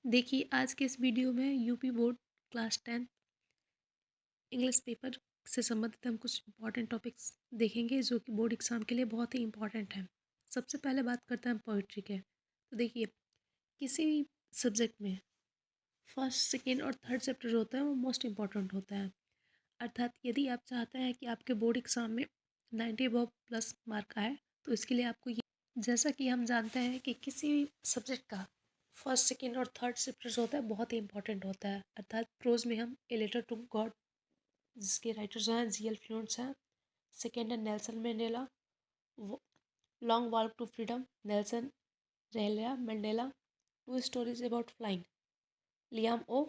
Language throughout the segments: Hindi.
देखिए, आज के इस वीडियो में UP board class 10 English paper से संबंधित हम कुछ इम्पॉर्टेंट टॉपिक्स देखेंगे जो कि बोर्ड एग्ज़ाम के लिए बहुत ही इम्पॉर्टेंट हैं। सबसे पहले बात करते हैं पोइट्री के। तो देखिए, किसी भी सब्जेक्ट में फर्स्ट, सेकेंड और थर्ड चैप्टर जो होता है वो मोस्ट इम्पॉर्टेंट होता है। अर्थात यदि आप चाहते हैं कि आपके बोर्ड एग्ज़ाम में 90 अबव प्लस मार्क आए, तो इसके लिए आपको ये, जैसा कि हम जानते हैं कि किसी भी सब्जेक्ट का फर्स्ट, सेकेंड और थर्ड चैप्टर जो होता है बहुत ही इंपॉर्टेंट होता है। अर्थात प्रोज में हम ए लेटर टू गॉड, जिसके राइटर जो हैं जी एल फ्लूंस हैं। सेकेंड है Nelson Mandela, long walk to freedom, Nelson Rolihlahla Mandela, two stories about flying, Liam O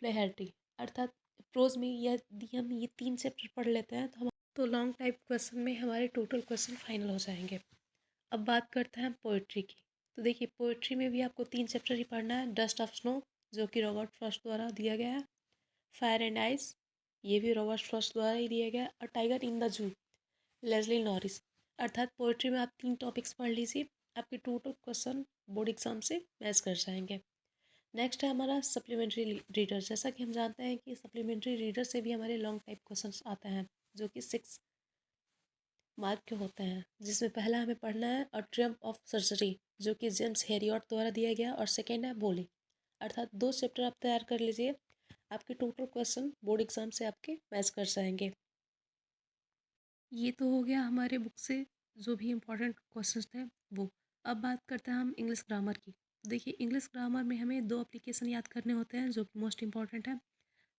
Flaherty. अर्थात प्रोज में यदि हम ये 3 चैप्टर पढ़ लेते हैं तो लॉन्ग टाइप क्वेश्चन में हमारे टोटल क्वेश्चन फाइनल हो जाएंगे। अब बात करते हैं पोइट्री की। तो देखिए, पोइट्री में भी आपको 3 चैप्टर ही पढ़ना है। डस्ट ऑफ स्नो, जो कि रॉबर्ट फ्रॉस्ट द्वारा दिया गया है। फायर एंड आइस, ये भी रॉबर्ट फ्रॉस्ट द्वारा ही दिया गया है। और tiger in the zoo, Leslie Norris. अर्थात पोइट्री में आप 3 टॉपिक्स पढ़ लीजिए, आपके टोटल क्वेश्चन बोर्ड एग्जाम से मैच कर जाएंगे। नेक्स्ट है हमारा सप्लीमेंट्री रीडर। जैसा कि हम जानते हैं कि सप्लीमेंट्री रीडर से भी हमारे लॉन्ग टाइप क्वेश्चंस आते हैं जो कि 6 मार्क के होते हैं, जिसमें पहला हमें पढ़ना है अ ट्रियम्फ ऑफ सर्जरी, जो कि जेम्स हेरियट द्वारा दिया गया, और सेकेंड है बोली। अर्थात 2 चैप्टर आप तैयार कर लीजिए, आपके टोटल क्वेश्चन बोर्ड एग्जाम से आपके मैच कर जाएंगे। ये तो हो गया हमारे बुक से जो भी इम्पोर्टेंट क्वेश्चंस थे वो। अब बात करते हैं हम इंग्लिश ग्रामर की। देखिए, इंग्लिश ग्रामर में हमें 2 एप्लीकेशन याद करने होते हैं जो कि मोस्ट इंपॉर्टेंट है।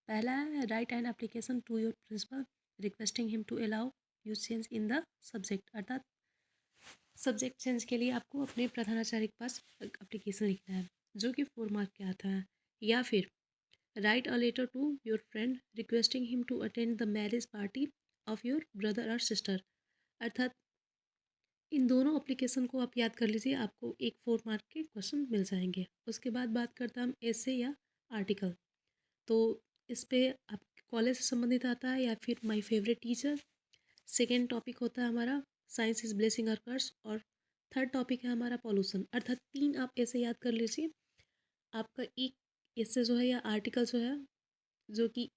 पहला है write an application to your principal requesting him to allow you change in the subject. अर्थात सब्जेक्ट चेंज के लिए आपको अपने प्रधानाचार्य के पास एप्लीकेशन लिखना है जो कि 4 मार्क के आता है। या फिर write a letter to your friend requesting him to attend the marriage party of your brother और सिस्टर। अर्थात इन दोनों एप्लीकेशन को आप याद कर लीजिए, आपको एक 4 मार्क के क्वेश्चन मिल जाएंगे। उसके बाद बात करते हैं हम ऐसे या आर्टिकल। तो इस पे आप कॉलेज से संबंधित आता है या फिर my favourite teacher. Second topic होता है हमारा साइंस इज ब्लेसिंग और कर्स, और थर्ड टॉपिक है हमारा पॉल्यूशन। अर्थात 3 आप ऐसे याद कर लीजिए। आपका एक ऐसे जो है या आर्टिकल जो है जो कि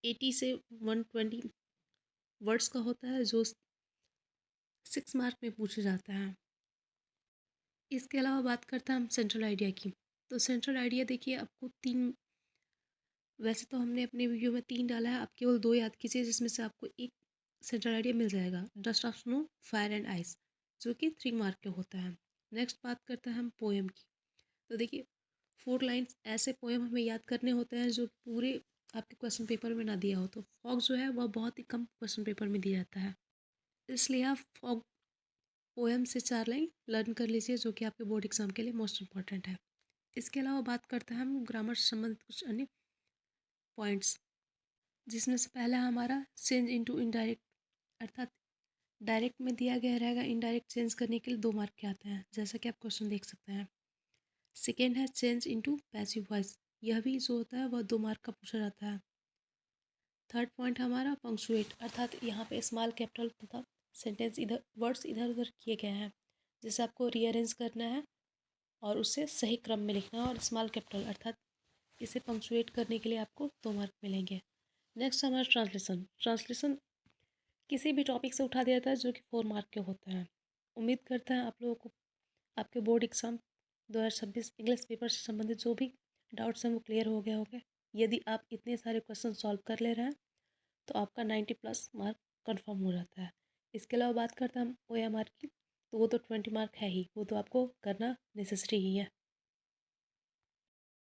80 से 120 वर्ड्स का होता है, जो 6 मार्क में पूछा जाता है। इसके अलावा बात करते हैं हम सेंट्रल आइडिया की। तो सेंट्रल आइडिया देखिए, आपको 3, वैसे तो हमने अपने वीडियो में 3 डाला है, आप केवल 2 याद कीजिए जिसमें से आपको एक सेंट्रल आइडिया मिल जाएगा। Dust of snow, fire and ice, जो कि 3 मार्क के होता है। नेक्स्ट बात करते हैं हम पोएम की। तो देखिए, 4 लाइन्स ऐसे पोएम हमें याद करने होते हैं जो पूरे आपके क्वेश्चन पेपर में ना दिया हो। तो फॉग जो है वह बहुत ही कम क्वेश्चन पेपर में दिया जाता है, इसलिए आप फॉग पोएम से 4 लाइन लर्न कर लीजिए जो कि आपके बोर्ड एग्जाम के लिए मोस्ट इंपॉर्टेंट है। इसके अलावा बात करते हैं हम ग्रामर से संबंधित कुछ अन्य पॉइंट्स, जिसमें से पहला है हमारा चेंज इनटू इनडायरेक्ट। अर्थात डायरेक्ट में दिया गया रहेगा, इनडायरेक्ट चेंज करने के लिए 2 मार्क के आते हैं, जैसा कि आप क्वेश्चन देख सकते हैं। सेकेंड है चेंज इनटू पैसिव वॉइस, यह भी जो होता है वह 2 मार्क का पूछा जाता है। थर्ड पॉइंट हमारा पंक्चुएट, अर्थात यहाँ पे स्मॉल कैपिटल तथा सेंटेंस इधर वर्ड्स इधर उधर किए गए हैं, जिसे आपको रीअरेंज करना है और उसे सही क्रम में लिखना है, और स्मॉल कैपिटल अर्थात इसे पंक्चुएट करने के लिए आपको 2 मार्क मिलेंगे। नेक्स्ट हमारा ट्रांसलेशन। ट्रांसलेशन किसी भी टॉपिक से उठा दिया जाता है जो कि 4 मार्क के होते हैं। उम्मीद करते हैं आप लोगों को आपके बोर्ड एग्जाम 2026 इंग्लिश पेपर से संबंधित जो भी डाउट्स हैं वो क्लियर हो गए होंगे। यदि आप इतने सारे क्वेश्चन सॉल्व कर ले रहे हैं तो आपका 90 प्लस मार्क कंफर्म हो जाता है। इसके अलावा बात करते हैं हम OMR की, तो वो तो 20 मार्क है ही, वो तो आपको करना नेसेसरी ही है।